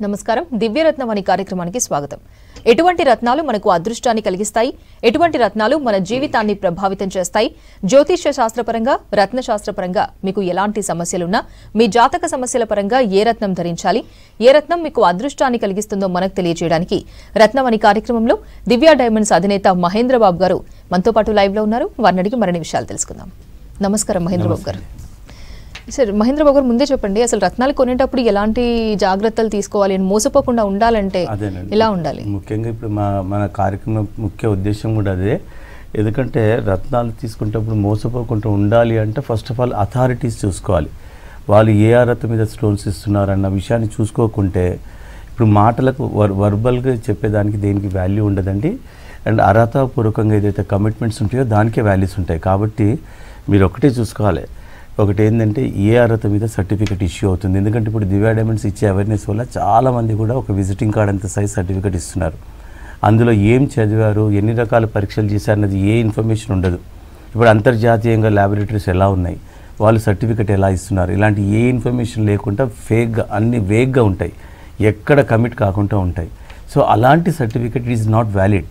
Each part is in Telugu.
నమస్కారం. దివ్యరత్నం అనే కార్యక్రమానికి స్వాగతం. ఎటువంటి రత్నాలు మనకు అదృష్టాన్ని కలిగిస్తాయి, ఎటువంటి రత్నాలు మన జీవితాన్ని ప్రభావితం చేస్తాయి, జ్యోతిష్య శాస్త్రపరంగా రత్న శాస్త్రపరంగా మీకు ఎలాంటి సమస్యలున్నా మీ జాతక సమస్యల పరంగా ఏ రత్నం ధరించాలి, ఏ రత్నం మీకు అదృష్టాన్ని కలిగిస్తుందో మనకు తెలియజేయడానికి రత్నం అనే కార్యక్రమంలో దివ్య డైమండ్స్ అధినేత మహేంద్రబాబు గారు మనతో పాటు లైవ్ లో ఉన్నారు. వారిని అడిగి మరిన్ని విషయాలు తెలుసుకుందాం. నమస్కారం మహేంద్రబాబు గారు. సార్, మహేంద్రబాబు గారు ముందే చెప్పండి, అసలు రత్నాలు కొనేటప్పుడు ఎలాంటి జాగ్రత్తలు తీసుకోవాలి, మోసపోకుండా ఉండాలంటే ఎలా ఉండాలి? ముఖ్యంగా ఇప్పుడు మన కార్యక్రమం ముఖ్య ఉద్దేశం కూడా అదే. ఎందుకంటే రత్నాలు తీసుకునేటప్పుడు మోసపోకుండా ఉండాలి అంటే ఫస్ట్ ఆఫ్ ఆల్ అథారిటీస్ చూసుకోవాలి. వాళ్ళు ఏ రత్నం మీద స్టోన్స్ ఇస్తున్నారన్న విషయాన్ని చూసుకోకుంటే ఇప్పుడు మాటలకు వర్బల్గా చెప్పేదానికి దేనికి వాల్యూ ఉండదండి. అండ్ అర్హతాపూర్వకంగా ఏదైతే కమిట్మెంట్స్ ఉంటాయో దానికే వాల్యూస్ ఉంటాయి. కాబట్టి మీరు ఒకటే చూసుకోవాలి. ఒకటి ఏంటంటే ఏ అర్హత మీద సర్టిఫికేట్ ఇష్యూ అవుతుంది. ఎందుకంటే ఇప్పుడు దివ్య డైమండ్స్ ఇచ్చే అవేర్నెస్ వల్ల చాలామంది కూడా ఒక విజిటింగ్ కార్డ్ అంత సైజ్ సర్టిఫికేట్ ఇస్తున్నారు. అందులో ఏం చదివారు, ఎన్ని రకాల పరీక్షలు చేశారన్నది ఏ ఇన్ఫర్మేషన్ ఉండదు. ఇప్పుడు అంతర్జాతీయంగా ల్యాబొరేటరీస్ ఎలా ఉన్నాయి, వాళ్ళు సర్టిఫికేట్ ఎలా ఇస్తున్నారు, ఇలాంటి ఏ ఇన్ఫర్మేషన్ లేకుండా ఫేక్గా అన్ని వేగ్గా ఉంటాయి, ఎక్కడ కమిట్ కాకుండా ఉంటాయి. సో అలాంటి సర్టిఫికేట్ ఈజ్ నాట్ వ్యాలిడ్.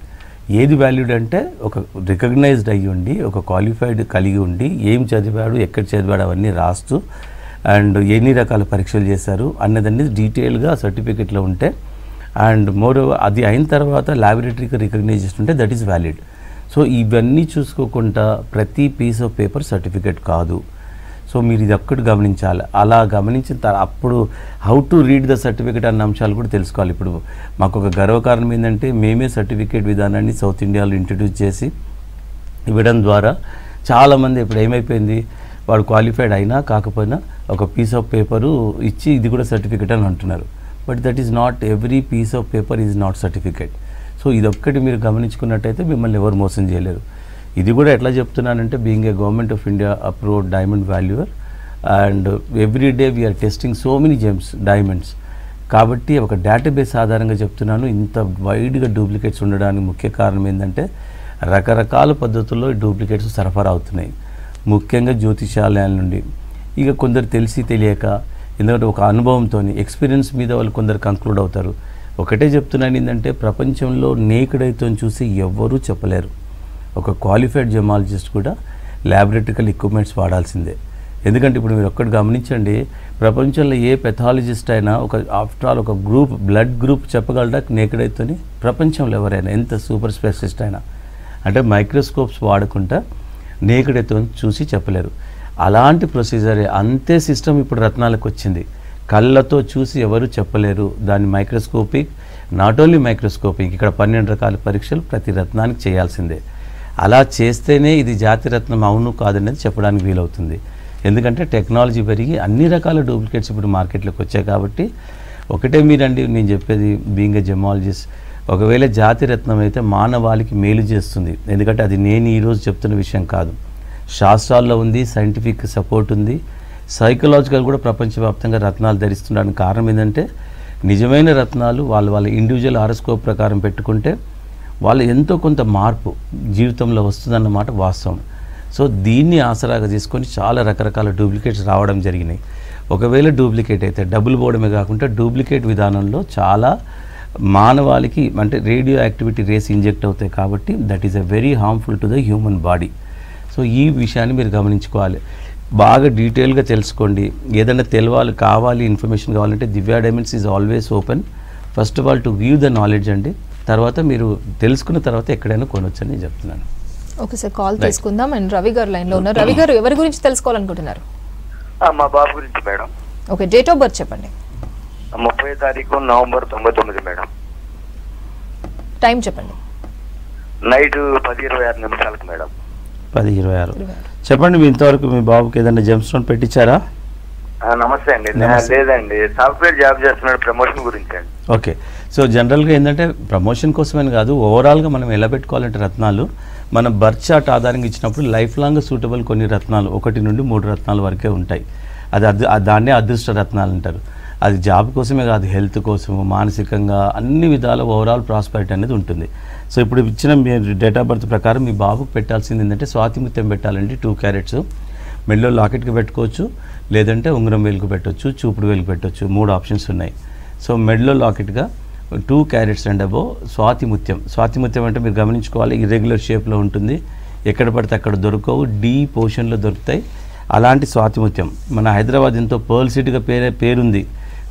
ఏది వాల్యూడ్ అంటే ఒక రికగ్నైజ్డ్ అయ్యి ఉండి, ఒక క్వాలిఫైడ్ కలిగి ఉండి, ఏం చదివాడు, ఎక్కడ చదివాడు అవన్నీ రాస్తూ అండ్ ఎన్ని రకాల పరీక్షలు చేశారు అన్నదన్నీ డీటెయిల్గా సర్టిఫికేట్లో ఉంటే అండ్ మోర్ అది అయిన తర్వాత ల్యాబొరేటరీకి రికగ్నైజేషన్ ఉంటే దట్ ఈస్ వ్యాలిడ్. సో ఇవన్నీ చూసుకోకుండా ప్రతి పీస్ ఆఫ్ పేపర్ సర్టిఫికేట్ కాదు. సో మీరు ఇది ఒక్కటి గమనించాలి. అలా గమనించిన తర్వాత అప్పుడు how to read the certificate అన్న అంశాలు కూడా తెలుసుకోవాలి. ఇప్పుడు మాకు ఒక గర్వకారణం ఏంటంటే మేమే సర్టిఫికేట్ విధానాన్ని సౌత్ ఇండియాలో ఇంట్రడ్యూస్ చేసి ఇవ్వడం ద్వారా చాలామంది ఇప్పుడు ఏమైపోయింది, వాడు క్వాలిఫైడ్ అయినా కాకపోయినా ఒక పీస్ ఆఫ్ పేపరు ఇచ్చి ఇది కూడా సర్టిఫికేట్ అని అంటున్నారు. But that is not, every piece of paper is not certificate. So ఇదొక్కటి మీరు గమనించుకున్నట్టయితే మిమ్మల్ని ఎవరు మోసం చేయలేరు. ఇది కూడా ఎట్లా చెప్తున్నానంటే being a government of India approved diamond valuer and every day we are testing so many gems diamonds. కాబట్టి ఒక డేటాబేస్ ఆధారంగా చెప్తున్నాను. ఇంత వైడ్గా డూప్లికేట్స్ ఉండడానికి ముఖ్య కారణం ఏంటంటే రకరకాల పద్ధతుల్లో డూప్లికేట్స్ సరఫరా అవుతున్నాయి, ముఖ్యంగా జ్యోతిషాలయాల నుండి. ఇక కొందరు తెలిసి తెలియక, ఎందుకంటే ఒక అనుభవంతో ఎక్స్పీరియన్స్ మీద వాళ్ళు కొందరు కంక్లూడ్ అవుతారు. ఒకటే చెప్తున్నాను ఏంటంటే ప్రపంచంలో నేకుడైతో చూసి ఎవ్వరూ చెప్పలేరు. ఒక క్వాలిఫైడ్ జెమాలజిస్ట్ కూడా ల్యాబొరేటరికల్ ఎక్విప్మెంట్స్ వాడాల్సిందే. ఎందుకంటే ఇప్పుడు మీరు ఒక్కటి గమనించండి, ప్రపంచంలో ఏ పెథాలజిస్ట్ అయినా ఒక ఆఫ్టర్ ఆల్ ఒక గ్రూప్ బ్లడ్ గ్రూప్ చెప్పగలడా నేకుడైతోని? ప్రపంచంలో ఎవరైనా ఎంత సూపర్ స్పెషలిస్ట్ అయినా అంటే మైక్రోస్కోప్స్ వాడకుండా నేకుడైతో చూసి చెప్పలేరు. అలాంటి ప్రొసీజరే, అంతే సిస్టమ్ ఇప్పుడు రత్నాలకు వచ్చింది. కళ్ళతో చూసి ఎవరు చెప్పలేరు. దాన్ని మైక్రోస్కోపిక్, నాట్ ఓన్లీ మైక్రోస్కోపిక్, ఇక్కడ 12 రకాల పరీక్షలు ప్రతి రత్నానికి చేయాల్సిందే. అలా చేస్తేనే ఇది జాతిరత్నం అవును కాదనేది చెప్పడానికి వీలవుతుంది. ఎందుకంటే టెక్నాలజీ పెరిగి అన్ని రకాల డూప్లికేట్స్ ఇప్పుడు మార్కెట్లోకి వచ్చాయి. కాబట్టి ఒకటే మీరండి నేను చెప్పేది, బీయింగ్ ఎ జెమాలజిస్ట్, ఒకవేళ జాతిరత్నం అయితే మానవాళికి మేలు చేస్తుంది. ఎందుకంటే అది నేను ఈరోజు చెప్తున్న విషయం కాదు, శాస్త్రాల్లో ఉంది, సైంటిఫిక్ సపోర్ట్ ఉంది, సైకలాజికల్ కూడా ప్రపంచవ్యాప్తంగా రత్నాలు ధరిస్తుండడానికి కారణం ఏంటంటే నిజమైన రత్నాలు వాళ్ళ ఇండివిజువల్ హారోస్కోప్ ప్రకారం పెట్టుకుంటే వాళ్ళు ఎంతో కొంత మార్పు జీవితంలో వస్తుందన్నమాట వాస్తవం. సో దీన్ని ఆసరాగా తీసుకొని చాలా రకరకాల డూప్లికేట్స్ రావడం జరిగినాయి. ఒకవేళ డూప్లికేట్ అయితే డబుల్ పోవడమే కాకుండా డూప్లికేట్ విధానంలో చాలా మానవాళికి అంటే రేడియో యాక్టివిటీ రేస్ ఇంజెక్ట్ అవుతాయి. కాబట్టి that is a very harmful to the human body. So ఈ విషయాన్ని మీరు గమనించుకోవాలి. బాగా డీటెయిల్గా తెలుసుకోండి. ఏదైనా కావాలి ఇన్ఫర్మేషన్ కావాలంటే Divya diamonds is always open. First of all to give the knowledge అండి, తర్వాత మీరు తెలుసుకున్న తర్వాత ఎక్కడైనా కొనొచ్చని నేను చెప్తున్నాను. ఓకే సార్, కాల్ తీసుకుందాం. అండ్ రవి గారు లైన్లో ఉన్నారు. రవి గారు, ఎవరి గురించి తెలుసుకోవాలనుకుంటున్నారు? మా బాబు గురించి madam. Okay, date of birth చెప్పండి. 30 తారీఖు నవంబర్ 99 మేడం. టైం చెప్పండి. నైట్ 10:26 నిమిషాలకు మేడం. 10:26. చెప్పండి, మీ ఇంతవరకు మీ బాబుకి ఏదైనా జెమ్ స్టోన్ పెట్టించారా? నమస్తే అండి. లేదండి, సాఫ్ట్వేర్ జాబ్ చేస్తున్నాడు, ప్రమోషన్ గురించి అండి. ఓకే. సో జనరల్గా ఏంటంటే ప్రమోషన్ కోసమని కాదు, ఓవరాల్గా మనం ఎలా పెట్టుకోవాలంటే రత్నాలు మనం బర్త్ చార్ట్ ఆధారంగా ఇచ్చినప్పుడు లైఫ్ లాంగ్ సూటబుల్ కొన్ని రత్నాలు 1 నుండి 3 రత్నాల వరకే ఉంటాయి. దాన్నే అదృష్ట రత్నాలు అంటారు. అది జాబ్ కోసమే కాదు, హెల్త్ కోసము, మానసికంగా అన్ని విధాల ఓవరాల్ ప్రాస్పెరిటీ అనేది ఉంటుంది. సో ఇప్పుడు ఇచ్చిన మీ డేట్ ఆఫ్ బర్త్ ప్రకారం మీ బాబుకు పెట్టాల్సింది ఏంటంటే స్వాతిముత్యం పెట్టాలండి, 2 క్యారెట్స్. మెడలో లాకెట్కి పెట్టుకోవచ్చు, లేదంటే ఉంగరం వేలుకు పెట్టవచ్చు, చూపుడు వేలుకు పెట్టవచ్చు, 3 ఆప్షన్స్ ఉన్నాయి. సో మెడలో లాకెట్గా 2 క్యారెట్స్ అండ్ అబో స్వాతిముత్యం. స్వాతిముత్యం అంటే మీరు గమనించుకోవాలి, ఇర్రెగ్యులర్ షేప్లో ఉంటుంది, ఎక్కడ పడితే అక్కడ దొరకవు, డీ పోర్షన్లో దొరుకుతాయి. అలాంటి స్వాతిముత్యం మన హైదరాబాద్ ఎంతో పర్ల్ సిటీగా పేరుంది.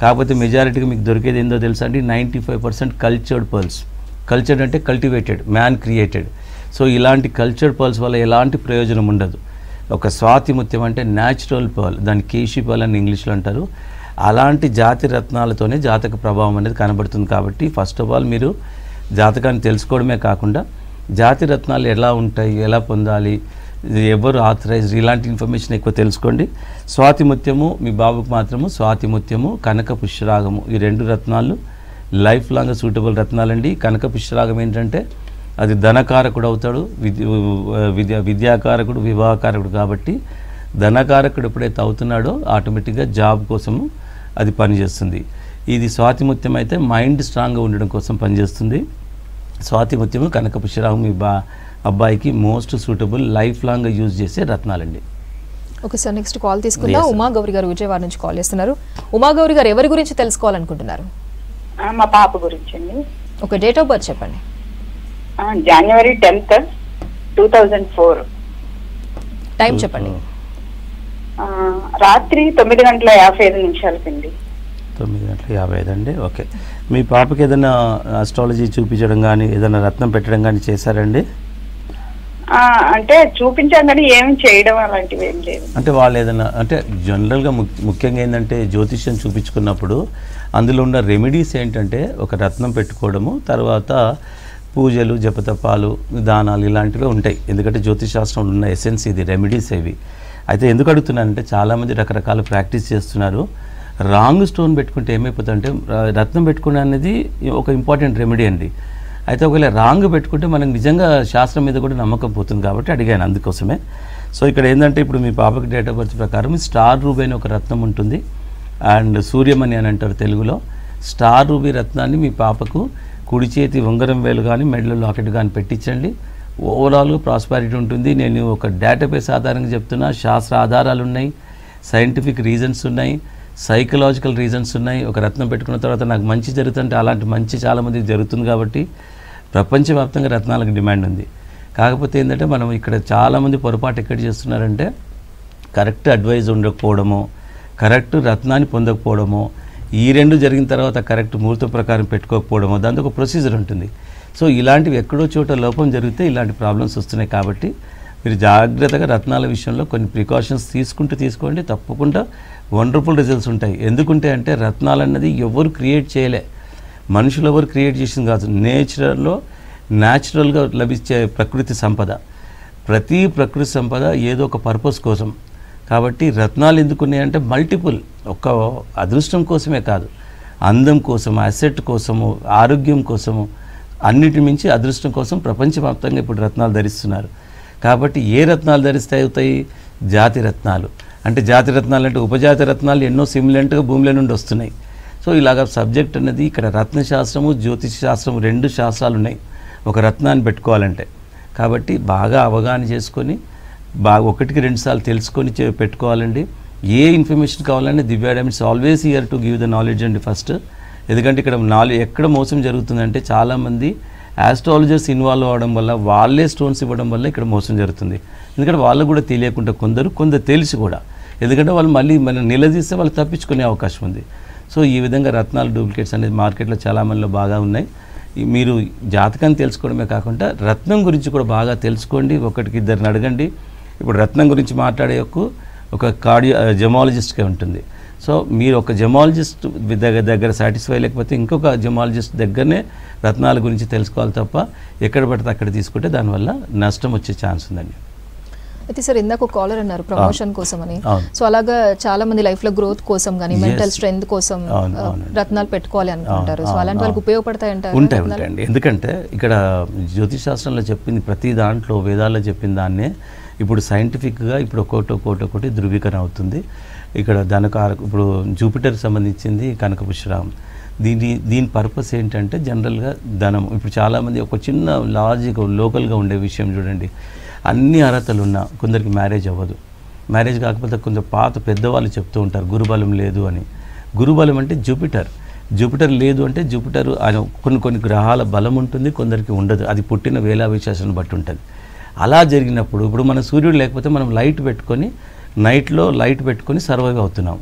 కాకపోతే మెజారిటీగా మీకు దొరికేది ఏందో తెలుసా అండి, 95% కల్చర్డ్ పర్ల్స్. కల్చర్డ్ అంటే కల్టివేటెడ్, మ్యాన్ క్రియేటెడ్. సో ఇలాంటి కల్చర్డ్ పర్ల్స్ వల్ల ఎలాంటి ప్రయోజనం ఉండదు. ఒక స్వాతిముత్యం అంటే న్యాచురల్ పర్ల్, దాన్ని కేశీ పర్ల్ అని ఇంగ్లీష్లో అంటారు. అలాంటి జాతి రత్నాలతోనే జాతక ప్రభావం అనేది కనబడుతుంది. కాబట్టి ఫస్ట్ ఆఫ్ ఆల్ మీరు జాతకాన్ని తెలుసుకోవడమే కాకుండా జాతి రత్నాలు ఎలా ఉంటాయి, ఎలా పొందాలి, ఎవరు ఆథరైజ్డ్, ఇలాంటి ఇన్ఫర్మేషన్ ఎక్కువ తెలుసుకోండి. స్వాతిముత్యము మీ బాబుకు మాత్రము స్వాతిముత్యము, కనక పుష్యరాగము, ఈ 2 రత్నాలు లైఫ్ లాంగ్ సూటబుల్ రత్నాలండి. కనక పుష్యరాగం ఏంటంటే అది ధనకారకుడు అవుతాడు, విద్యాకారకుడు, వివాహకారకుడు. కాబట్టి ధనకారకుడు ఎప్పుడైతే అవుతున్నాడో ఆటోమేటిక్గా జాబ్ కోసము అది పనిచేస్తుంది. ఇది స్వాతిముత్యం అయితే మైండ్ స్ట్రాంగ్గా ఉండడం కోసం పనిచేస్తుంది. స్వాతిముత్యము, కనక పుష్యరాగం మీ అబ్బాయికి మోస్ట్ సూటబుల్ లైఫ్ లాంగ్గా యూజ్ చేసే రత్నాలండి. ఓకే సార్, నెక్స్ట్ కాల్ తీసుకుందాం. ఉమాగౌరి గారు విజయవాడ నుంచి కాల్ చేస్తున్నారు. ఉమాగౌరి గారు ఎవరి గురించి తెలుసుకోవాలనుకుంటున్నారు? మా పాప గురించి అండి. ఒక డేట్ ఆఫ్ బర్త్ చెప్పండి. January 10th, 2004. టైం చెప్పండి. రాత్రి 9:55 9:55 అండి. ఓకే, మీ పాపకి ఏదైనా ఆస్ట్రాలజీ చూపించడం కానీ ఏదైనా రత్నం పెట్టడం కానీ చేశారండి? అంటే చూపించాం కానీ ఏమి చేయడం అలాంటివి ఏం లేదు. అంటే వాళ్ళు ఏదైనా అంటే జనరల్గా ముఖ్యంగా ఏంటంటే జ్యోతిష్యం చూపించుకున్నప్పుడు అందులో ఉన్న రెమెడీస్ ఏంటంటే ఒక రత్నం పెట్టుకోవడము, తర్వాత పూజలు, జపతపాలు, దానాలు ఇలాంటివి ఉంటాయి. ఎందుకంటే జ్యోతిషాస్త్రంలో ఉన్న ఎసెన్స్ ఇది, రెమెడీస్ ఇవి. అయితే ఎందుకు అడుగుతున్నానంటే చాలామంది రకరకాల ప్రాక్టీస్ చేస్తున్నారు. రాంగ్ స్టోన్ పెట్టుకుంటే ఏమైపోతుందంటే, రత్నం పెట్టుకునే అనేది ఒక ఇంపార్టెంట్ రెమెడీ అండి. అయితే ఒకవేళ రాంగ్ పెట్టుకుంటే మనకు నిజంగా శాస్త్రం మీద కూడా నమ్మకం పోతుంది. కాబట్టి అడిగాను అందుకోసమే. సో ఇక్కడ ఏంటంటే ఇప్పుడు మీ పాపకి డేట్ ఆఫ్ బర్త్ ప్రకారం స్టార్ రూబీ అనే ఒక రత్నం ఉంటుంది, అండ్ సూర్యమణి అని అంటారు తెలుగులో. స్టార్ రూబీ రత్నాన్ని మీ పాపకు కుడి చేతి ఉంగరం వేలు కానీ మెడలో లాకెట్ కానీ పెట్టించండి. ఓవరాల్గా ప్రాస్పారిటీ ఉంటుంది. నేను ఒక డేటాబేస్ ఆధారంగా చెప్తున్నా, శాస్త్ర ఆధారాలు ఉన్నాయి, సైంటిఫిక్ రీజన్స్ ఉన్నాయి, సైకలాజికల్ రీజన్స్ ఉన్నాయి. ఒక రత్నం పెట్టుకున్న తర్వాత నాకు మంచి జరుగుతుంటే అలాంటి మంచి చాలామందికి జరుగుతుంది. కాబట్టి ప్రపంచవ్యాప్తంగా రత్నాలకు డిమాండ్ ఉంది. కాకపోతే ఏంటంటే మనం ఇక్కడ చాలామంది పొరపాటు ఎక్కడ చేస్తున్నారంటే కరెక్ట్ అడ్వైజ్ ఉండకపోవడము, కరెక్ట్ రత్నాన్ని పొందకపోవడము, ఈ 2 జరిగిన తర్వాత కరెక్ట్ ముహూర్తం ప్రకారం పెట్టుకోకపోవడము, దాంతో ఒక ప్రొసీజర్ ఉంటుంది. సో ఇలాంటివి ఎక్కడో చోట లోపం జరిగితే ఇలాంటి ప్రాబ్లమ్స్ వస్తున్నాయి. కాబట్టి మీరు జాగ్రత్తగా రత్నాల విషయంలో కొన్ని ప్రికాషన్స్ తీసుకోండి. తప్పకుండా వండర్ఫుల్ రిజల్ట్స్ ఉంటాయి. ఎందుకుంటే అంటే రత్నాలు అన్నది ఎవరు క్రియేట్ చేయలే, మనుషులు ఎవరు క్రియేట్ చేసింది కాదు. న్యాచురల్గా లభించే ప్రకృతి సంపద. ప్రతి ప్రకృతి సంపద ఏదో ఒక పర్పస్ కోసం. కాబట్టి రత్నాలు ఎందుకున్నాయంటే మల్టిపుల్, ఒక్క అదృష్టం కోసమే కాదు, అందం కోసం, అసెట్ కోసము, ఆరోగ్యం కోసము, అన్నిటి మించి అదృష్టం కోసం ప్రపంచవ్యాప్తంగా ఇప్పుడు రత్నాలు ధరిస్తున్నారు. కాబట్టి ఏ రత్నాలు ధరిస్తే అవుతాయి? జాతి రత్నాలు. అంటే జాతి రత్నాలు అంటే ఉపజాతి రత్నాలు ఎన్నో సిమిలెంట్గా భూమిలో నుండి వస్తున్నాయి. సో ఇలాగ సబ్జెక్ట్ అనేది ఇక్కడ రత్నశాస్త్రము, జ్యోతిష శాస్త్రము 2 శాస్త్రాలు ఉన్నాయి ఒక రత్నాన్ని పెట్టుకోవాలంటే. కాబట్టి బాగా అవగాహన చేసుకొని బాగా 1కి 2 సార్లు తెలుసుకొని పెట్టుకోవాలండి. ఏ ఇన్ఫర్మేషన్ కావాలంటే Divya diamonds always here to give the knowledge అండి ఫస్ట్. ఎందుకంటే ఇక్కడ ఎక్కడ మోసం జరుగుతుందంటే చాలామంది ఆస్ట్రాలజర్స్ ఇన్వాల్వ్ అవ్వడం వల్ల, వాళ్ళే స్టోన్స్ ఇవ్వడం వల్ల ఇక్కడ మోసం జరుగుతుంది. ఎందుకంటే వాళ్ళు కూడా తెలియకుండా కొందరు తెలిసి కూడా, ఎందుకంటే వాళ్ళు మళ్ళీ మనం నిలదీస్తే వాళ్ళు తప్పించుకునే అవకాశం ఉంది. సో ఈ విధంగా రత్నాలు డూప్లికేట్స్ అనేది మార్కెట్లో చాలామందిలో బాగా ఉన్నాయి. మీరు జాతకాన్ని తెలుసుకోవడమే కాకుండా రత్నం గురించి కూడా బాగా తెలుసుకోండి. 1కి 2 అడగండి. ఇప్పుడు రత్నం గురించి మాట్లాడే ఒక జెమాలజిస్ట్గా ఉంటుంది. సో మీరు ఒక జెమాలజిస్ట్ దగ్గర సాటిస్ఫై లేకపోతే ఇంకొక జెమాలజిస్ట్ దగ్గరనే రత్నాల గురించి తెలుసుకోవాలి తప్ప ఎక్కడ పడితే అక్కడ తీసుకుంటే దానివల్ల నష్టం వచ్చే ఛాన్స్ ఉందండి. అయితే సార్ ఇందాక కాలర్ అన్నారు ప్రమోషన్ కోసం అని. సో అలాగా చాలా మంది లైఫ్ లో గ్రోత్ కోసం కానీ మెంటల్ స్ట్రెంగ్త్ కోసం రత్నాలు పెట్టుకోవాలి అనుకుంటారు. సో అలాంటి వాళ్ళకి ఉపయోగపడతాయి అంటారు? ఉంటాయండి. ఎందుకంటే ఇక్కడ జ్యోతిష్ శాస్త్రంలో చెప్పింది ప్రతి దాంట్లో, వేదాల్లో చెప్పిన దాన్నే ఇప్పుడు సైంటిఫిక్గా ఇప్పుడు ఒక్కొక్కటి ధృవీకరణ అవుతుంది. ఇక్కడ ఇప్పుడు జూపిటర్ సంబంధించింది కనకపుష్యరాగం. దీని పర్పస్ ఏంటంటే జనరల్గా ధనం. ఇప్పుడు చాలామంది ఒక చిన్న లాజిక్ లోకల్గా ఉండే విషయం చూడండి, అన్ని అర్హతలు ఉన్నా కొందరికి మ్యారేజ్ అవ్వదు. మ్యారేజ్ కాకపోతే కొంచెం పాత పెద్దవాళ్ళు చెప్తూ ఉంటారు గురుబలం లేదు అని. గురుబలం అంటే జూపిటర్. జూపిటర్ లేదు అంటే జూపిటర్ కొన్ని గ్రహాల బలం ఉంటుంది, కొందరికి ఉండదు. అది పుట్టిన వేళా విశేషాన్ని బట్టి ఉంటుంది. అలా జరిగినప్పుడు ఇప్పుడు మన సూర్యుడు లేకపోతే మనం లైట్ పెట్టుకొని నైట్లో లైట్ పెట్టుకొని సర్వైవ్ అవుతున్నాం.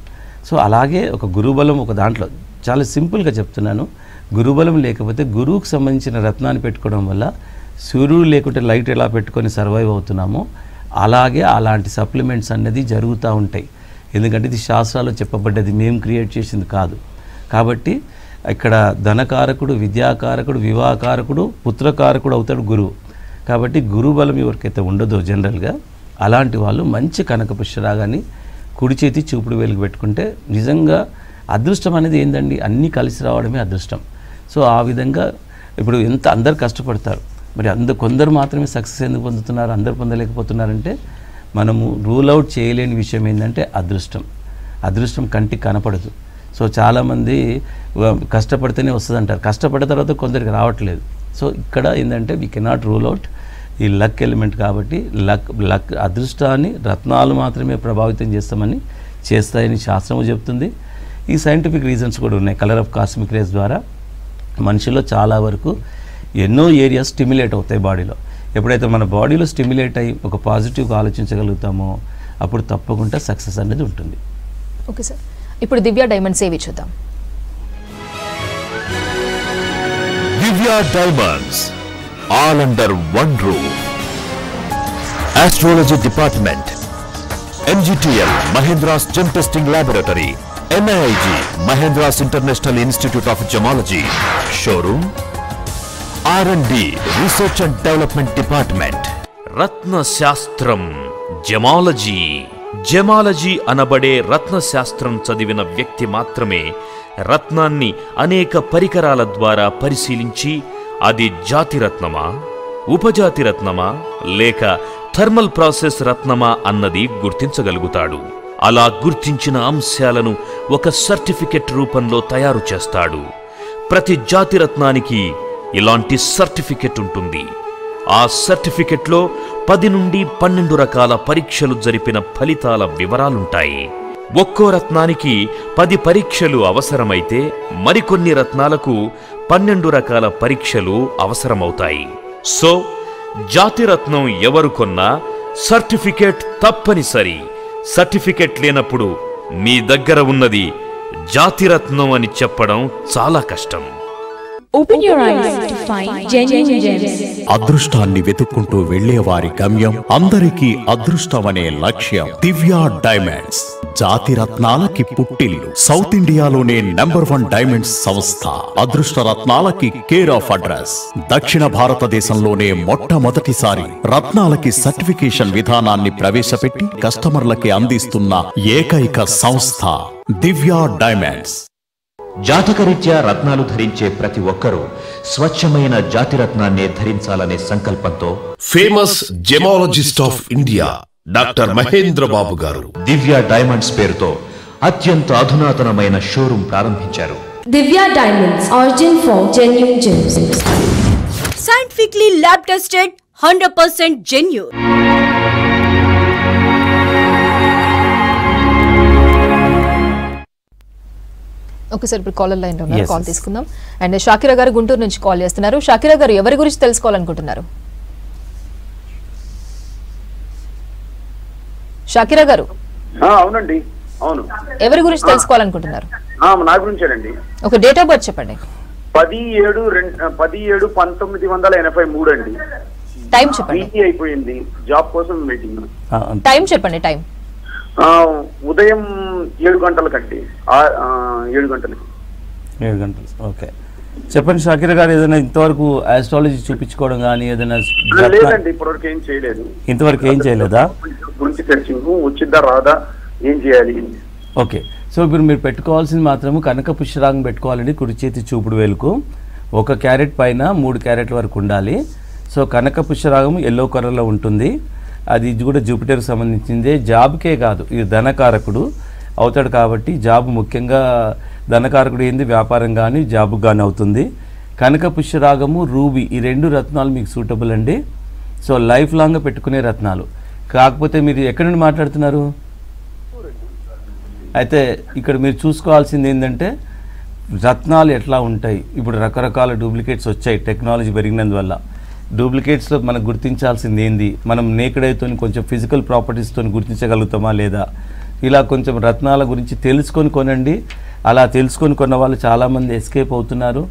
సో అలాగే ఒక గురుబలం ఒక దాంట్లో చాలా సింపుల్గా చెప్తున్నాను. గురుబలం లేకపోతే గురువుకు సంబంధించిన రత్నాన్ని పెట్టుకోవడం వల్ల సూర్యుడు లేకుంటే లైట్ ఎలా పెట్టుకొని సర్వైవ్ అవుతున్నామో అలాగే అలాంటి సప్లిమెంట్స్ అనేది జరుగుతూ ఉంటాయి. ఎందుకంటే ఇది శాస్త్రాల్లో చెప్పబడ్డది, మేము క్రియేట్ చేసింది కాదు. కాబట్టి ఇక్కడ ధనకారకుడు, విద్యాకారకుడు, వివాహకారకుడు, పుత్రకారకుడు అవుతాడు గురువు. కాబట్టి గురుబలం ఎవరికైతే ఉండదో జనరల్గా అలాంటి వాళ్ళు మంచి కనక పుష్యరాగాన్ని కుడి చేతి చూపుడు వేలుకు పెట్టుకుంటే నిజంగా అదృష్టం అనేది ఏందండి, అన్నీ కలిసి రావడమే అదృష్టం. సో ఆ విధంగా ఇప్పుడు అందరు కష్టపడతారు, మరి కొందరు మాత్రమే సక్సెస్ ఎందుకు పొందుతున్నారు, అందరు పొందలేకపోతున్నారంటే మనము రూల్ అవుట్ చేయలేని విషయం ఏంటంటే అదృష్టం కంటికి కనపడదు. సో చాలామంది కష్టపడితేనే వస్తుంది అంటారు, కష్టపడిన తర్వాత కొందరికి రావట్లేదు. సో ఇక్కడ ఏంటంటే వీ కెనాట్ రూల్ అవుట్ ఈ లక్ ఎలిమెంట్. కాబట్టి లక్ అదృష్టాన్ని రత్నాలు మాత్రమే ప్రభావితం చేస్తాయని శాస్త్రము చెప్తుంది. ఈ సైంటిఫిక్ రీజన్స్ కూడా ఉన్నాయి. కలర్ ఆఫ్ కాస్మిక్ రేస్ ద్వారా మనిషిలో చాలా వరకు ఎన్నో ఏరియాస్ స్టిమ్యులేట్ అవుతాయి బాడీలో. ఎప్పుడైతే మన బాడీలో స్టిమ్యులేట్ అయ్యి ఒక పాజిటివ్గా ఆలోచించగలుగుతామో అప్పుడు తప్పకుండా సక్సెస్ అనేది ఉంటుంది. ఓకే సార్, ఇప్పుడు దివ్య డైమండ్స్ ఏవి చూద్దాం. దివ్య diamonds all under one roof. Astrology Department, MGTL Mahendra's Gem Testing Laboratory, NIIG Mahendra's International Institute of Gemology, Showroom, R&D Research and Development Department. రత్న శాస్త్రం జెమాలజీ అనబడే రత్న శాస్త్రం చదివిన వ్యక్తి మాత్రమే రత్నాన్ని అనేక పరికరాల ద్వారా పరిశీలించి అది జాతి రత్నమా, ఉపజాతి రత్నమా లేక థర్మల్ ప్రాసెస్ రత్నమా అన్నది గుర్తించగలుగుతాడు. అలా గుర్తించిన అంశాలను ఒక సర్టిఫికెట్ రూపంలో తయారు చేస్తాడు. ప్రతి జాతి రత్నానికి ఇలాంటి సర్టిఫికెట్ ఉంటుంది. ఆ సర్టిఫికెట్లో 10 నుండి 12 రకాల పరీక్షలు జరిపిన ఫలితాల వివరాలుంటాయి. ఒక్కో రత్నానికి 10 పరీక్షలు అవసరమైతే మరికొన్ని రత్నాలకు 12 రకాల పరీక్షలు అవసరమవుతాయి. సో జాతి రత్నం ఎవరు కొన్నా సర్టిఫికెట్ తప్పనిసరి. సర్టిఫికెట్ లేనప్పుడు మీ దగ్గర ఉన్నది జాతి రత్నం అని చెప్పడం చాలా కష్టం. Open your eyes to find genuine gems. అదృష్టాన్ని వెతుక్కుంటూ వెళ్లేవారి గమ్యం, అందరికీ అదృష్టమనే లక్ష్యం. దివ్య డైమండ్స్ జాతి రత్నాలకి పుట్టిల్లు. సౌత్ ఇండియాలోనే #1 డైమండ్స్ సంస్థ. అదృష్ట రత్నాలకి కేర్ ఆఫ్ అడ్రస్. దక్షిణ భారతదేశంలోనే మొట్టమొదటిసారి రత్నాలకి సర్టిఫికేషన్ విధానాన్ని ప్రవేశపెట్టి కస్టమర్లకి అందిస్తున్న ఏకైక సంస్థ దివ్య డైమండ్స్. జాతకరీత్యా రత్నాలు ధరించే ప్రతి ఒక్కరూ స్వచ్ఛమైన జాతి రత్నాన్నే ధరించాలనే సంకల్పంతో famous gemologist of India doctor Mahendra Babu garu Divya diamonds పేరుతో అత్యంత అధునాతనమైన షోరూం ప్రారంభించారు. Divya Diamonds, origin for genuine gems. Scientifically lab tested, 100% genuine. Okay sir, ఇప్పుడు కాలర్ లైన్ లో ఉన్నారు, కాల్ తీసుకుందాం. అండ్ షాకిరా గారు గుంటూరు నుంచి కాల్ చేస్తున్నారు. షాకిరా గారు ఎవరి గురించి తెలుసుకోవాలనుకుంటున్నారు? షాకిరా గారు అవునండి, అవును. ఎవరి గురించి తెలుసుకోవాలనుకుంటున్నారు? నా గురించేనండి. ఒక డేట్ ఆఫ్ బర్త్ చెప్పండి. 17/1983 అండి. టైం చెప్పండి. పీజీ అయిపోయింది, జాబ్ కోసం వెయిటింగ్. టైం చెప్పండి. టైం ఉదయం 7 గంటలకండి. 7 గంటలకి. 7 గంటలు. ఓకే, చెప్పండి షాకిరా గారు. ఏదైనా ఇంతవరకు ఆస్ట్రాలజీ చూపించుకోవడం కానీ ఏదైనా? లేదండి, ఇప్పటివరకు ఏం చేయలేదు. ఇంతవరకు ఏం చేయలేదా? గురించి సెర్చింగ్ వచ్చిద్దా రాదా, ఏం చేయాలి? ఓకే, సో ఇప్పుడు మీరు పెట్టుకోవాల్సింది మాత్రము కనక పుష్యరాగం పెట్టుకోవాలండి. కుడి చేతి చూపుడు వేలుకు 1 క్యారెట్ పైన 3 క్యారెట్ల వరకు ఉండాలి. సో కనక పుష్యరాగం ఎల్లో కలర్లో ఉంటుంది. అది కూడా జూపిటర్కి సంబంధించిందే. జాబ్కే కాదు, ఇది ధనకారకుడు అవుతాడు. కాబట్టి జాబ్ ముఖ్యంగా ధనకారకుడు ఏంది, వ్యాపారం కానీ జాబ్ కానీ అవుతుంది. కనక పుష్యరాగము, రూబీ, ఈ 2 రత్నాలు మీకు సూటబుల్ అండి. సో లైఫ్ లాంగ్గా పెట్టుకునే రత్నాలు. కాకపోతే మీరు ఎక్కడి నుండి మాట్లాడుతున్నారు? అయితే ఇక్కడ మీరు చూసుకోవాల్సింది ఏంటంటే రత్నాలు ఎట్లా ఉంటాయి, ఇప్పుడు రకరకాల డూప్లికేట్స్ వచ్చాయి టెక్నాలజీ పెరిగినందువల్ల. డూప్లికేట్స్లో మనకు గుర్తించాల్సింది ఏంది, మనం నేకడైతో కొంచెం ఫిజికల్ ప్రాపర్టీస్తో గుర్తించగలుగుతామా లేదా, ఇలా కొంచెం రత్నాల గురించి తెలుసుకొని కొనండి. అలా తెలుసుకొని కొన్న వాళ్ళు చాలామంది ఎస్కేప్ అవుతున్నారు.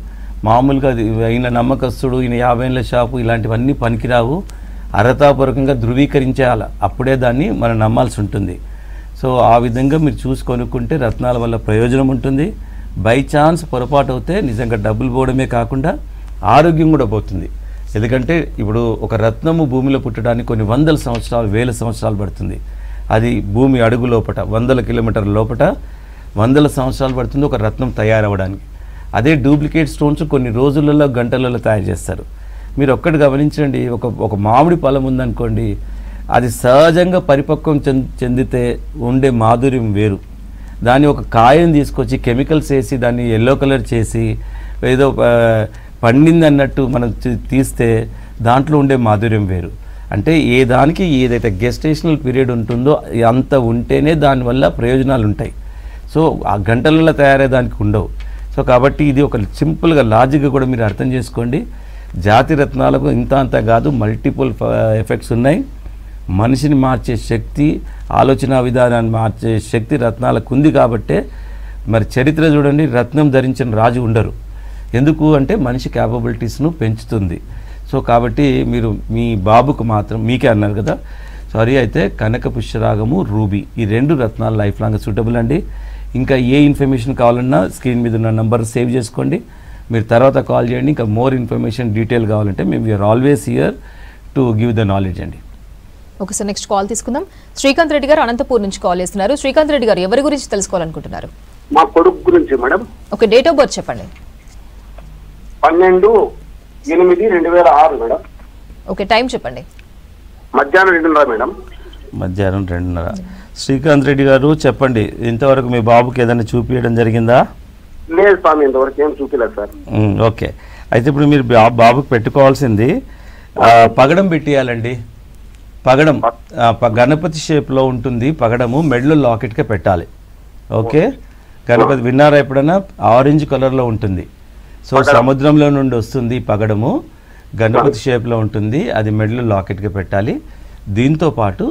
మామూలుగా ఈయన నమ్మకస్తుడు, ఈయన 50 ఏళ్ళ షాపు, ఇలాంటివన్నీ పనికిరావు. అర్హతాపూర్వకంగా ధృవీకరించాలి, అప్పుడే దాన్ని మనం నమ్మాల్సి ఉంటుంది. సో ఆ విధంగా మీరు చూసి కొనుక్కుంటే రత్నాల వల్ల ప్రయోజనం ఉంటుంది. బై ఛాన్స్ పొరపాటు అవుతే నిజంగా డబ్బులు పోవడమే కాకుండా ఆరోగ్యం కూడా పోతుంది. ఎందుకంటే ఇప్పుడు ఒక రత్నము భూమిలో పుట్టడానికి కొన్ని 100 సంవత్సరాలు 1000 సంవత్సరాలు పడుతుంది. అది భూమి అడుగు లోపట 100 కిలోమీటర్ల లోపట 100 సంవత్సరాలు పడుతుంది ఒక రత్నం తయారవ్వడానికి. అదే డూప్లికేట్ స్టోన్స్ కొన్ని రోజులలో గంటలలో తయారు చేస్తారు. మీరు ఒక్కటి గమనించండి, ఒక మామిడి ఫలం ఉందనుకోండి, అది సహజంగా పరిపక్వం చెందితే ఉండే మాధుర్యం వేరు. దాన్ని ఒక కాయను తీసుకొచ్చి కెమికల్స్ వేసి దాన్ని ఎల్లో కలర్ చేసి ఏదో పండింది అన్నట్టు మనం తీస్తే దాంట్లో ఉండే మాధుర్యం వేరు. అంటే ఏ దానికి ఏదైతే గెస్టేషనల్ పీరియడ్ ఉంటుందో అంత ఉంటేనే దానివల్ల ప్రయోజనాలు ఉంటాయి. సో ఆ గంటలలో తయారయ్యే దానికి ఉండవు. సో కాబట్టి ఇది ఒక సింపుల్గా లాజిక్గా కూడా మీరు అర్థం చేసుకోండి. జాతి రత్నాలకు ఇంత అంత కాదు, మల్టిపుల్ ఎఫెక్ట్స్ ఉన్నాయి. మనిషిని మార్చే శక్తి, ఆలోచన విధానాన్ని మార్చే శక్తి రత్నాలకు ఉంది. కాబట్టే మరి చరిత్ర చూడండి, రత్నం ధరించిన రాజు ఉండరు. ఎందుకు అంటే మనిషి క్యాపబిలిటీస్ను పెంచుతుంది. సో కాబట్టి మీరు మీ బాబుకు మాత్రం, మీకే అన్నారు కదా సారీ, అయితే కనక పుష్యరాగము, రూబీ, ఈ 2 రత్నాలు లైఫ్ లాంగ్ సూటబుల్ అండి. ఇంకా ఏ ఇన్ఫర్మేషన్ కావాలన్నా స్క్రీన్ మీద ఉన్న నంబర్ సేవ్ చేసుకోండి, మీరు తర్వాత కాల్ చేయండి. ఇంకా మోర్ ఇన్ఫర్మేషన్ డీటెయిల్ కావాలంటే మేము we're always here to give the knowledge అండి. ఓకే సార్, నెక్స్ట్ కాల్ తీసుకుందాం. శ్రీకాంత్ రెడ్డి గారు అనంతపూర్ నుంచి కాల్ చేస్తున్నారు. శ్రీకాంత్ రెడ్డి గారు ఎవరి గురించి తెలుసుకోవాలనుకుంటున్నారు? మా కొడుకు గురించి madam. Okay, date of birth చెప్పండి. 12/8/2006 మేడం. ఓకే, టైం చెప్పండి. మధ్యాహ్నం 2:30 మేడం. మధ్యాహ్నం 2:30. శ్రీకాంత్ రెడ్డి గారు చెప్పండి, ఇంతవరకు మీ బాబుకి ఏదైనా చూపించడం జరిగిందా? లేదు స్వామి, ఇంతవరకు ఏం చూపించలేదు సార్. ఓకే, అయితే ఇప్పుడు మీరు బాబుకి పెట్టుకోవాల్సింది పగడం పెట్టియాలండి. పగడం గణపతి షేప్లో ఉంటుంది. పగడము మెడలో లాకెట్గా పెట్టాలి. ఓకే, గణపతి విన్నారా ఎప్పుడైనా? ఆరెంజ్ కలర్లో ఉంటుంది. సో సముద్రంలో నుండి వస్తుంది పగడము, గణపతి షేప్లో ఉంటుంది, అది మెడలో లాకెట్గా పెట్టాలి. దీంతో పాటు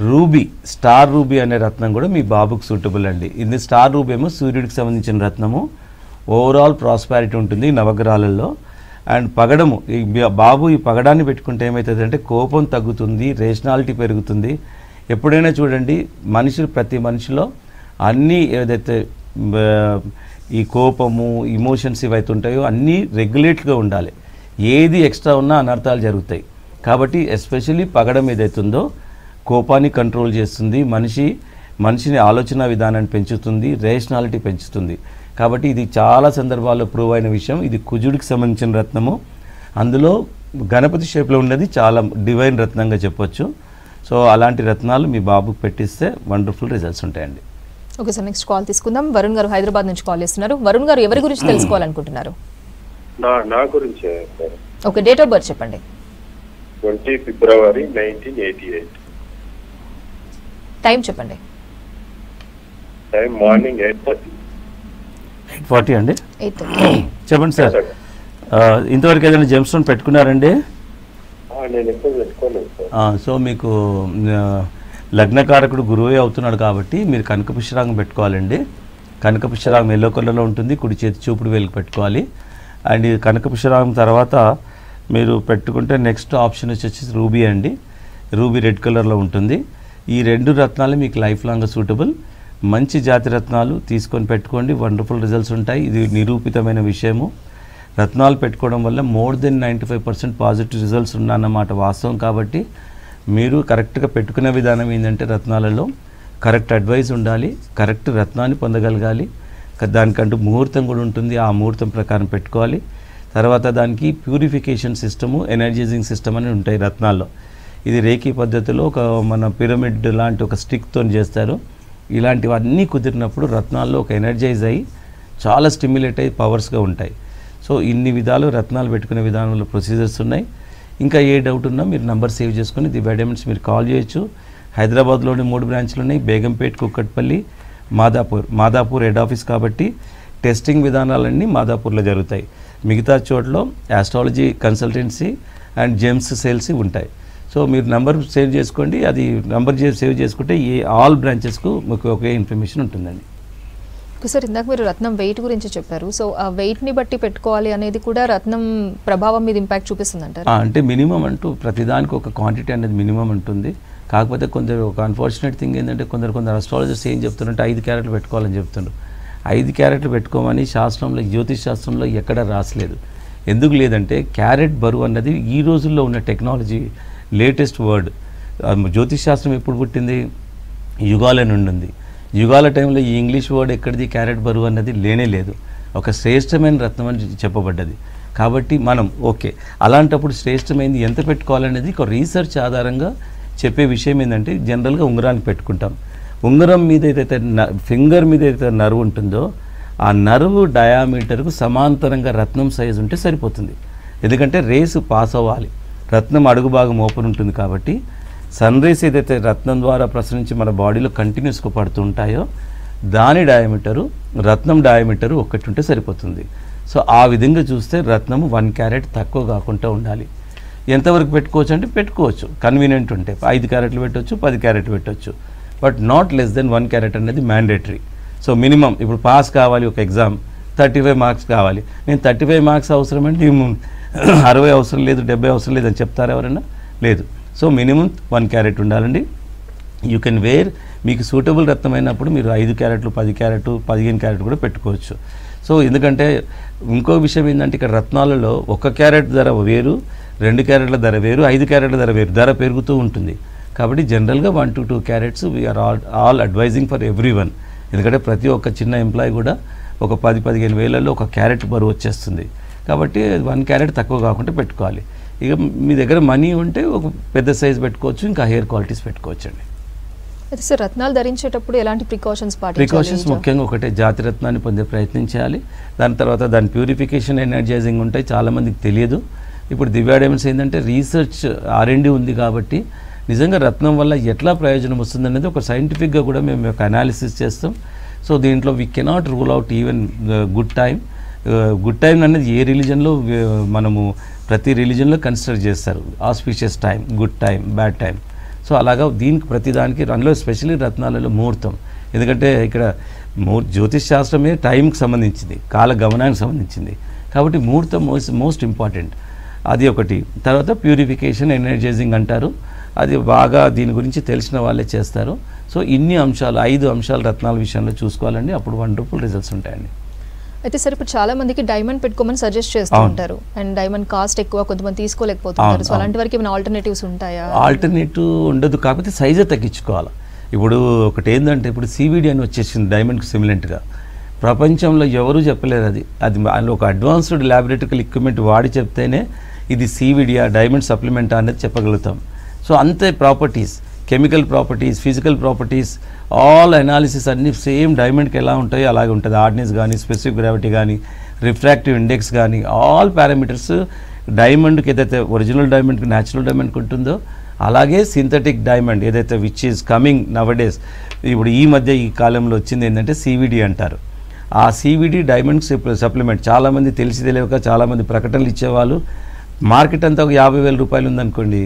రూబీ, స్టార్ రూబీ అనే రత్నం కూడా మీ బాబుకు సూటబుల్ అండి. ఇది స్టార్ రూబీ ఏమో సూర్యుడికి సంబంధించిన రత్నము, ఓవరాల్ ప్రాస్పారిటీ ఉంటుంది నవగ్రహాలలో. అండ్ పగడము, ఈ బాబు ఈ పగడాన్ని పెట్టుకుంటే ఏమవుతుంది అంటే కోపం తగ్గుతుంది, రేషనాలిటీ పెరుగుతుంది. ఎప్పుడైనా చూడండి, ప్రతి మనిషిలో అన్నీ ఏదైతే ఈ కోపము, ఇమోషన్స్ ఇవైతే ఉంటాయో అన్నీ రెగ్యులేట్గా ఉండాలి. ఏది ఎక్స్ట్రా ఉన్నా అనర్థాలు జరుగుతాయి. కాబట్టి ఎస్పెషల్లీ పగడం ఏదైతుందో కోపాన్ని కంట్రోల్ చేస్తుంది, మనిషిని ఆలోచన విధానాన్ని పెంచుతుంది, రేషనాలిటీ పెంచుతుంది. కాబట్టి ఇది చాలా సందర్భాల్లో ప్రూవ్ అయిన విషయం. ఇది కుజుడికి సంబంధించిన రత్నము, అందులో గణపతి షేప్లో ఉన్నది చాలా డివైన్ రత్నంగా చెప్పొచ్చు. సో అలాంటి రత్నాలు మీ బాబుకు పెట్టిస్తే వండర్ఫుల్ రిజల్ట్స్ ఉంటాయండి. ఓకే సార్, నెక్స్ట్ కాల్ తీసుకుందాం. వరుణ్ గారు హైదరాబాద్ నుంచి కాల్ చేస్తున్నారు. వరుణ్ గారు ఎవరి గురించి తెలుసుకోవాలనుకుంటున్నారు? నా గురించి. ఓకే, డేట్ ఆఫ్ బర్త్ చెప్పండి. 20 ఫిబ్రవరి 1988. టైం చెప్పండి. Time morning 8:30. 8:40 అండి. 8:30. చెప్పండి సార్, ఇంతవరకు ఏదైనా జెమ్ స్టోన్ పెట్టుకున్నారండి? నేను ఎప్పుడు పెట్టుకోలేదు సార్. సో మీకు లగ్నకారకుడు గురువే అవుతున్నాడు కాబట్టి మీరు కనక పుష్యరాగం పెట్టుకోవాలండి. కనక పుష్యరాగం ఎల్లో కలర్లో ఉంటుంది, కుడి చేతి చూపుడు వేలుకి పెట్టుకోవాలి. అండ్ ఈ కనక పుష్యరాగం తర్వాత మీరు పెట్టుకుంటే నెక్స్ట్ ఆప్షన్ వచ్చేసి రూబీ అండి. రూబీ రెడ్ కలర్లో ఉంటుంది. ఈ 2 రత్నాలు మీకు లైఫ్ లాంగ్ సూటబుల్. మంచి జాతి రత్నాలు తీసుకొని పెట్టుకోండి, వండర్ఫుల్ రిజల్ట్స్ ఉంటాయి. ఇది నిరూపితమైన విషయము. రత్నాలు పెట్టుకోవడం వల్ల మోర్ దెన్ 95% పాజిటివ్ రిజల్ట్స్ ఉన్నాయన్నమాట వాస్తవం. కాబట్టి మీరు కరెక్ట్గా పెట్టుకునే విధానం ఏంటంటే రత్నాలలో కరెక్ట్ అడ్వైస్ ఉండాలి, కరెక్ట్ రత్నాన్ని పొందగలగాలి. దానికంటూ ముహూర్తం కూడా ఉంటుంది, ఆ ముహూర్తం ప్రకారం పెట్టుకోవాలి. తర్వాత దానికి ప్యూరిఫికేషన్ సిస్టము, ఎనర్జైజింగ్ సిస్టమ్ అని ఉంటాయి రత్నాల్లో. ఇది రేఖీ పద్ధతిలో ఒక మన పిరమిడ్ లాంటి ఒక స్టిక్తో చేస్తారు. ఇలాంటివన్నీ కుదిరినప్పుడు రత్నాల్లో ఒక ఎనర్జైజ్ అయ్యి చాలా స్టిమ్యులేట్ అయ్యి పవర్స్గా ఉంటాయి. సో ఇన్ని విధాలు రత్నాలు పెట్టుకునే విధానంలో ప్రొసీజర్స్ ఉన్నాయి. ఇంకా ఏ డౌట్ ఉన్నా మీరు నంబర్ సేవ్ చేసుకుని దివ్య డైమండ్స్ మీరు కాల్ చేయొచ్చు. హైదరాబాద్లోని 3 బ్రాంచ్లు ఉన్నాయి, బేగంపేట్, కుక్కట్పల్లి, మాదాపూర్ హెడ్ ఆఫీస్ కాబట్టి టెస్టింగ్ విధానాలన్నీ మాదాపూర్లో జరుగుతాయి. మిగతా చోట్ల astrology consultancy and gems sales ఉంటాయి. సో మీరు నంబర్ సేవ్ చేసుకోండి, అది నంబర్ సేవ్ చేసుకుంటే ఈ ఆల్ బ్రాంచెస్కు మీకు ఒకే ఇన్ఫర్మేషన్ ఉంటుందండి. సార్, ఇందాక మీరు రత్నం వెయిట్ గురించి చెప్పారు. సో ఆ వెయిట్ని బట్టి పెట్టుకోవాలి అనేది కూడా రత్నం ప్రభావం మీద ఇంపాక్ట్ చూపిస్తుందంటారు. అంటే మినిమం అంటూ ప్రతిదానికి ఒక క్వాంటిటీ అనేది మినిమం ఉంటుంది. కాకపోతే కొందరు ఒక అన్ఫార్చునేట్ థింగ్ ఏంటంటే కొందరు అస్ట్రాలజర్స్ ఏం చెప్తున్నారంటే 5 క్యారెట్లు పెట్టుకోవాలని చెప్తున్నారు. 5 క్యారెట్లు పెట్టుకోమని శాస్త్రంలో, జ్యోతిష్ శాస్త్రంలో ఎక్కడ రాసలేదు. ఎందుకు లేదంటే క్యారెట్ బరువు అన్నది ఈ రోజుల్లో ఉన్న టెక్నాలజీ లేటెస్ట్ వర్డ్. జ్యోతిష్ శాస్త్రం ఎప్పుడు పుట్టింది? యుగాల నుండి ఉంది. యుగాల టైంలో ఈ ఇంగ్లీష్ వర్డ్ ఎక్కడిది క్యారెట్ బరువు అన్నది లేనే లేదు. ఒక శ్రేష్టమైన రత్నం అని చెప్పబడ్డది. కాబట్టి మనం ఓకే అలాంటప్పుడు శ్రేష్టమైనది ఎంత పెట్టుకోవాలనేది ఒక రీసెర్చ్ ఆధారంగా చెప్పే విషయం ఏంటంటే జనరల్గా ఉంగరానికి పెట్టుకుంటాం. ఉంగరం మీద ఏదైతే ఫింగర్ మీద ఏదైతే నర్వ్ ఉంటుందో ఆ నర్వ్ డయామీటర్కు సమాంతరంగా రత్నం సైజు ఉంటే సరిపోతుంది. ఎందుకంటే రేసు పాస్ అవ్వాలి. రత్నం అడుగు భాగం ఓపెన్ ఉంటుంది కాబట్టి సన్ రేస్ ఏదైతే రత్నం ద్వారా ప్రసరించి మన బాడీలో కంటిన్యూస్గా పడుతూ ఉంటాయో దాని డయామీటరు రత్నం డయామీటరు ఒకటి ఉంటే సరిపోతుంది. సో ఆ విధంగా చూస్తే రత్నము 1 క్యారెట్ తక్కువ కాకుండా ఉండాలి. ఎంతవరకు పెట్టుకోవచ్చు అంటే పెట్టుకోవచ్చు, కన్వీనియంట్ ఉంటే 5 క్యారెట్లు పెట్టవచ్చు, 10 క్యారెట్లు పెట్టవచ్చు. But not less than 1 carrot అనేది మ్యాండేటరీ. సో మినిమం ఇప్పుడు పాస్ కావాలి, ఒక ఎగ్జామ్ 35 మార్క్స్ కావాలి. నేను 35 మార్క్స్ అవసరం అంటే 60 అవసరం లేదు, 70 అవసరం లేదు అని చెప్తారు ఎవరైనా? లేదు. సో మినిమం 1 క్యారెట్ ఉండాలండి. యూ కెన్ వేర్, మీకు సూటబుల్ రత్నం అయినప్పుడు మీరు 5 క్యారెట్లు, 10 క్యారెట్, 15 క్యారెట్ కూడా పెట్టుకోవచ్చు. సో ఎందుకంటే ఇంకో విషయం ఏంటంటే ఇక్కడ రత్నాలలో 1 క్యారెట్ ధర వేరు, 2 క్యారెట్ల ధర వేరు, 5 క్యారెట్ల ధర వేరు, ధర పెరుగుతూ ఉంటుంది. కాబట్టి జనరల్గా 1 to 2 carats we're all advising for everyone. ఎందుకంటే ప్రతి ఒక్క చిన్న ఎంప్లాయీ కూడా ఒక 10-15 వేలలో 1 క్యారెట్ బరువు వచ్చేస్తుంది. కాబట్టి 1 క్యారెట్ తక్కువ కాకుండా పెట్టుకోవాలి. ఇక మీ దగ్గర మనీ ఉంటే ఒక పెద్ద సైజ్ పెట్టుకోవచ్చు, ఇంకా హెయిర్ క్వాలిటీస్ పెట్టుకోవచ్చు అండి. అయితే సార్, రత్నాలు ధరించేటప్పుడు ఎలాంటి ప్రికాషన్స్ పాటించాలి? ప్రికాషన్స్ ముఖ్యంగా ఒకటే, జాతి రత్నాన్ని పొందే ప్రయత్నం చేయాలి. దాని తర్వాత దాని ప్యూరిఫికేషన్, ఎనర్జైజింగ్ ఉంటాయి, చాలామందికి తెలియదు. ఇప్పుడు దివ్యా డైమండ్స్ ఏంటంటే రీసెర్చ్ R&D ఉంది కాబట్టి నిజంగా రత్నం వల్ల ఎట్లా ప్రయోజనం వస్తుందనేది ఒక సైంటిఫిక్గా కూడా మేము ఒక అనాలిసిస్ చేస్తాం. సో దీంట్లో we cannot rule out even good time. Good time అనేది ఏ రిలీజన్లో మనము ప్రతి రిలీజన్లో కన్సిడర్ చేస్తారు. Auspicious time, good time, bad time. So అలాగా దీనికి ప్రతిదానికి అందులో ఎస్పెషల్లీ రత్నాలలో ముహూర్తం. ఎందుకంటే ఇక్కడ జ్యోతిష్ శాస్త్రమే టైంకి సంబంధించింది, కాల గమనానికి సంబంధించింది. కాబట్టి ముహూర్తం మోస్ట్ ఇంపార్టెంట్. అది ఒకటి. తర్వాత ప్యూరిఫికేషన్, ఎనర్జైజింగ్ అంటారు, అది బాగా దీని గురించి తెలిసిన వాళ్ళే చేస్తారు. సో ఇన్ని అంశాలు, 5 అంశాలు రత్నాల విషయంలో చూసుకోవాలండి, అప్పుడు వండర్ఫుల్ రిజల్ట్స్ ఉంటాయండి. అయితే సార్, ఇప్పుడు చాలా మందికి డైమండ్ పెట్టుకోమని సజెస్ట్ చేస్తూ ఉంటారు. అండ్ డైమండ్ కాస్ట్ ఎక్కువ, కొంతమంది తీసుకోలేకపోతున్నారు. సో అలాంటి వరకు ఏమైనా ఆల్టర్నేటివ్స్ ఉంటాయా? ఆల్టర్నేటివ్ ఉండదు, కాకపోతే సైజే తగ్గించుకోవాలి. ఇప్పుడు ఒకటి ఏంటంటే ఇప్పుడు CVD అని వచ్చేసింది డైమండ్కి సిమిలెంట్గా. ప్రపంచంలో ఎవరూ చెప్పలేరు. అది అందులో ఒక అడ్వాన్స్డ్ ల్యాబొరేటరీ ఎక్విప్మెంట్ వాడి చెప్తేనే ఇది CVD డైమండ్ సప్లిమెంట్ అనేది చెప్పగలుగుతాం. సో అంతే properties, chemical properties, physical properties, all analysis అన్నీ సేమ్ డైమండ్కి ఎలా ఉంటాయో అలాగే ఉంటుంది. హార్డ్నెస్ కానీ, స్పెసిఫిక్ గ్రావిటీ కానీ, రిఫ్రాక్టివ్ ఇండెక్స్ కానీ, ఆల్ పారామీటర్స్ డైమండ్కి ఏదైతే ఒరిజినల్ డైమండ్కి, న్యాచురల్ డైమండ్కి ఉంటుందో అలాగే సింథటిక్ డైమండ్ ఏదైతే విచ్ ఈజ్ కమింగ్ నవడేస్, ఇప్పుడు ఈ మధ్య ఈ కాలంలో వచ్చింది ఏంటంటే CVD అంటారు. ఆ CVD డైమండ్ సప్లిమెంట్ చాలామంది తెలిసి తెలియక చాలామంది ప్రకటనలు ఇచ్చేవాళ్ళు. మార్కెట్ అంతా ఒక 50,000 రూపాయలు ఉందనుకోండి,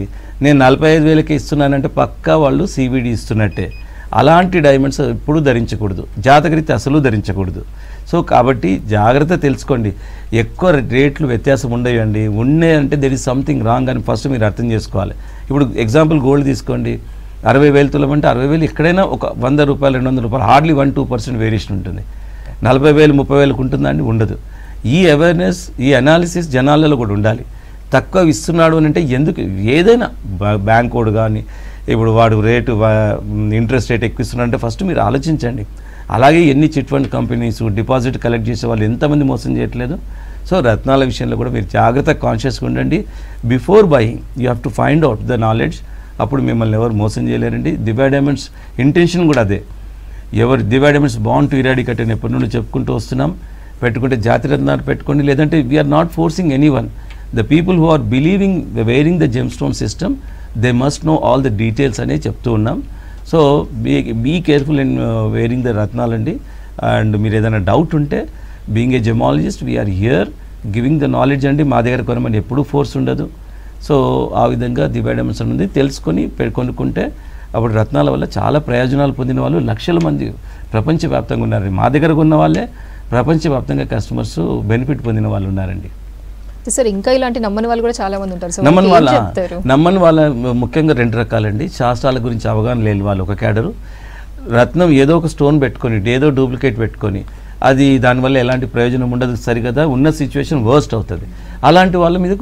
నేను 45,000కి ఇస్తున్నానంటే పక్కా వాళ్ళు CVD ఇస్తున్నట్టే. అలాంటి డైమండ్స్ ఎప్పుడూ ధరించకూడదు, జాతకరీత్యా అసలు ధరించకూడదు. సో కాబట్టి జాగ్రత్త తెలుసుకోండి. ఎక్కువ రేట్లు వ్యత్యాసం ఉండవండి. ఉన్నాయంటే దెర్ ఈజ్ సంథింగ్ రాంగ్ అని ఫస్ట్ మీరు అర్థం చేసుకోవాలి. ఇప్పుడు ఎగ్జాంపుల్ గోల్డ్ తీసుకోండి, 60,000 తులం అంటే 60,000 ఎక్కడైనా ఒక 100 రూపాయలు, 200 రూపాయలు, హార్డ్లీ 1-2% వేరియేషన్ ఉంటుంది. 40,000, 30,000 ఉంటుందండి, ఉండదు. ఈ అవేర్నెస్, ఈ అనాలిసిస్ జనాలలో కూడా ఉండాలి. తక్కువ ఇస్తున్నాడు అని అంటే ఎందుకు, ఏదైనా బ్యాంక్ కోడ్ కానీ ఇప్పుడు వాడు రేటు ఇంట్రెస్ట్ రేట్ ఎక్కువ ఇస్తున్నాడంటే ఫస్ట్ మీరు ఆలోచించండి. అలాగే ఎన్ని chit fund companies deposit collect చేసే వాళ్ళు ఎంతమంది మోసం చేయట్లేదు. సో రత్నాల విషయంలో కూడా మీరు జాగ్రత్తగా కాన్షియస్గా ఉండండి. Before buying you have to find out the knowledge. అప్పుడు మిమ్మల్ని ఎవరు మోసం చేయలేరండి. దివ్యా డైమండ్స్ ఇంటెన్షన్ కూడా అదే. ఎవరు Divya diamonds bond to eradicate అని ఎప్పటి నుండి చెప్పుకుంటూ వస్తున్నాం. పెట్టుకుంటే జాతి రత్నాలు పెట్టుకోండి, లేదంటే we're not forcing anyone. The people who are believing wearing the gemstone system, they must know all the details అనే చెప్తూ ఉన్నాం. So be careful in wearing the రత్నాలండి. అండ్ మీరు ఏదైనా డౌట్ ఉంటే being a gemologist we are here giving the knowledge అండి. మా దగ్గర కొనమని ఎప్పుడూ ఫోర్స్ ఉండదు. సో ఆ విధంగా దివ్య డైమండ్స్ ఉంది, తెలుసుకొని కొనుక్కుంటే అప్పుడు రత్నాల వల్ల చాలా ప్రయోజనాలు పొందిన వాళ్ళు లక్షల మంది ప్రపంచవ్యాప్తంగా ఉన్నారు. మా దగ్గర ఉన్న వాళ్ళే ప్రపంచవ్యాప్తంగా కస్టమర్స్ బెనిఫిట్ పొందిన వాళ్ళు ఉన్నారండి. సార్ ఇంకా ఇలాంటి నమ్మని వాళ్ళు కూడా చాలా మంది ఉంటారు. నమ్మని వాళ్ళ ముఖ్యంగా 2 రకాలండి. శాస్త్రాల గురించి అవగాహన లేని వాళ్ళు ఒక క్యాడరు, రత్నం ఏదో ఒక స్టోన్ పెట్టుకొని ఏదో డూప్లికేట్ పెట్టుకొని అది దానివల్ల ఎలాంటి ప్రయోజనం ఉండదు, సరిగదా ఉన్న సిచ్యువేషన్ వర్స్ట్ అవుతుంది. అలాంటి వాళ్ళ మీద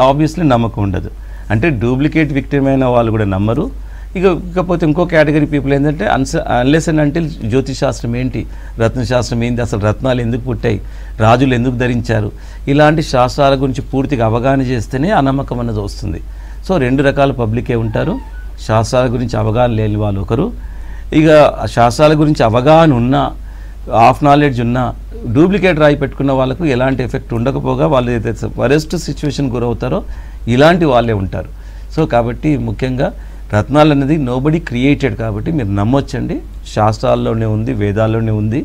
ఆబ్వియస్లీ నమ్మకం ఉండదు. అంటే డూప్లికేట్ విక్టిమ్ అయిన వాళ్ళు కూడా నమ్మరు. ఇకపోతే ఇంకో కేటగిరీ పీపుల్ ఏంటంటే అన్లెస్ అండ్ అంటిల్ జ్యోతిశాస్త్రం ఏంటి, రత్నశాస్త్రం ఏంటి, అసలు రత్నాలు ఎందుకు పుట్టాయి, రాజులు ఎందుకు ధరించారు, ఇలాంటి శాస్త్రాల గురించి పూర్తిగా అవగాహన చేస్తేనే ఆ నమ్మకం అన్నది వస్తుంది. సో 2 రకాల పబ్లికే ఉంటారు. శాస్త్రాల గురించి అవగాహన లేని వాళ్ళు ఒకరు, ఇక శాస్త్రాల గురించి అవగాహన ఉన్నా హాఫ్ నాలెడ్జ్ ఉన్నా డూప్లికేట్ రాయి పెట్టుకున్న వాళ్ళకు ఎలాంటి ఎఫెక్ట్ ఉండకపోగా వాళ్ళు ఏదైతే వరెస్ట్ సిచ్యువేషన్ గురవుతారో ఇలాంటి వాళ్ళే ఉంటారు. సో కాబట్టి ముఖ్యంగా రత్నాలు అనేది నోబడి క్రియేటెడ్ కాబట్టి మీరు నమ్మొచ్చండి. శాస్త్రాల్లోనే ఉంది, వేదాల్లోనే ఉంది.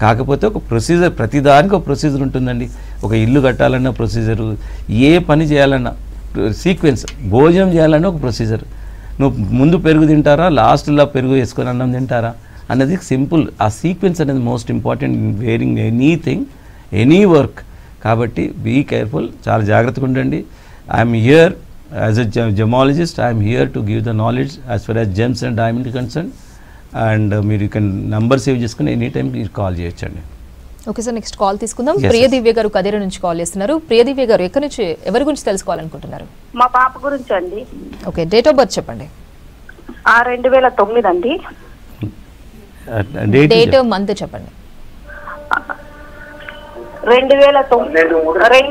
కాకపోతే ఒక ప్రొసీజర్, ప్రతిదానికి ఒక ప్రొసీజర్ ఉంటుందండి. ఒక ఇల్లు కట్టాలన్న ప్రొసీజరు, ఏ పని చేయాలన్నా సీక్వెన్స్, భోజనం చేయాలన్నా ఒక ప్రొసీజర్. నువ్వు ముందు పెరుగు తింటారా, లాస్ట్లో పెరుగు వేసుకొని అన్నం తింటారా అన్నది సింపుల్. ఆ సీక్వెన్స్ అనేది most important in wearing anything, any work. కాబట్టి బీ కేర్ఫుల్, చాలా జాగ్రత్తగా ఉండండి. I'm here as a gemologist, I'm here to give the knowledge as far as gems and diamond concern. And మీరు ఇక్కడ నంబర్ సేవ్ చేసుకుని ఎనీ టైం మీరు కాల్ చేయొచ్చండి. ఓకే సార్, నెక్స్ట్ కాల్ తీసుకుందాం. ప్రియదివ్య గారు కదిరి నుంచి కాల్ చేస్తున్నారు. ప్రియదివ్య గారు ఎక్కడి నుంచి, ఎవరి గురించి తెలుసుకోవాలనుకుంటున్నారు? మా పాప గురించి అండి. ఓకే, డేట్ ఆఫ్ బర్త్ చెప్పండి. 2009 అండి. డేట్ మంత్ చెప్పండి. 2009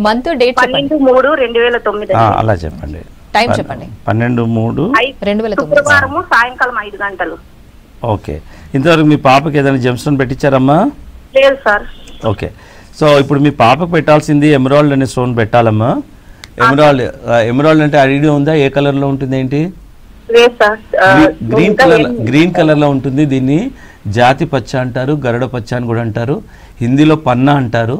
మంత్ డేట్ 12/3/2009. అలా చెప్పండి. టైం చెప్పండి. 12/3/2009 శుక్రవారం సాయంకాలం 5 గంటలు. ఓకే. ఇంతవరకు మీ పాపకి ఏదైనా జెమ్స్టోన్ పెట్టించారమ్మా? లేదు సార్. ఓకే. సో ఇప్పుడు మీ పాపకు పెట్టాల్సింది ఎమరాల్డ్ అనే స్టోన్ పెట్టాలమ్మా. ఎమరాల్డ్ అంటే ఐడియా ఉందా? ఏ కలర్లో ఉంటుంది ఏంటి? గ్రీన్ కలర్లో ఉంటుంది. దీన్ని జాతి పచ్చ అంటారు, గరుడ పచ్చ అని కూడా అంటారు. హిందీలో పన్నా అంటారు,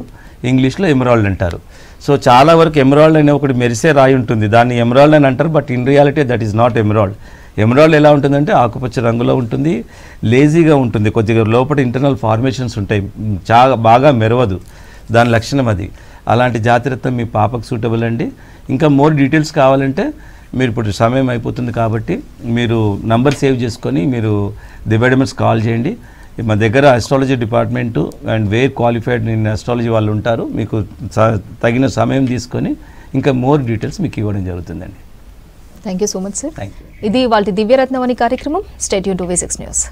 ఇంగ్లీష్లో ఎమరాల్డ్ అంటారు. సో చాలా వరకు ఎమరాల్డ్ అనే ఒకటి మెరిసే రాయి ఉంటుంది, దాన్ని ఎమరాల్డ్ అని అంటారు. But in reality that is not emerald. Emerald ఎలా ఉంటుందంటే ఆకుపచ్చ రంగులో ఉంటుంది, లేజీగా ఉంటుంది, కొద్దిగా లోపల ఇంటర్నల్ ఫార్మేషన్స్ ఉంటాయి, చాలా బాగా మెరవదు, దాని లక్షణం అది. అలాంటి జాతిరత్నం మీ పాపకు సూటబుల్ అండి. ఇంకా మోర్ డీటెయిల్స్ కావాలంటే మీరు ఇప్పుడు సమయం అయిపోతుంది కాబట్టి మీరు నంబర్ సేవ్ చేసుకొని మీరు దివ్య డైమండ్స్ కాల్ చేయండి. మా దగ్గర astrology department and we're qualified in astrology వాళ్ళు ఉంటారు. మీకు తగిన సమయం తీసుకొని ఇంకా మోర్ డీటెయిల్స్ మీకు ఇవ్వడం జరుగుతుందండి. Thank you so much sir. ఇది వాళ్ళ దివ్యరత్నం అనే కార్యక్రమం. Stay tune to V6 news.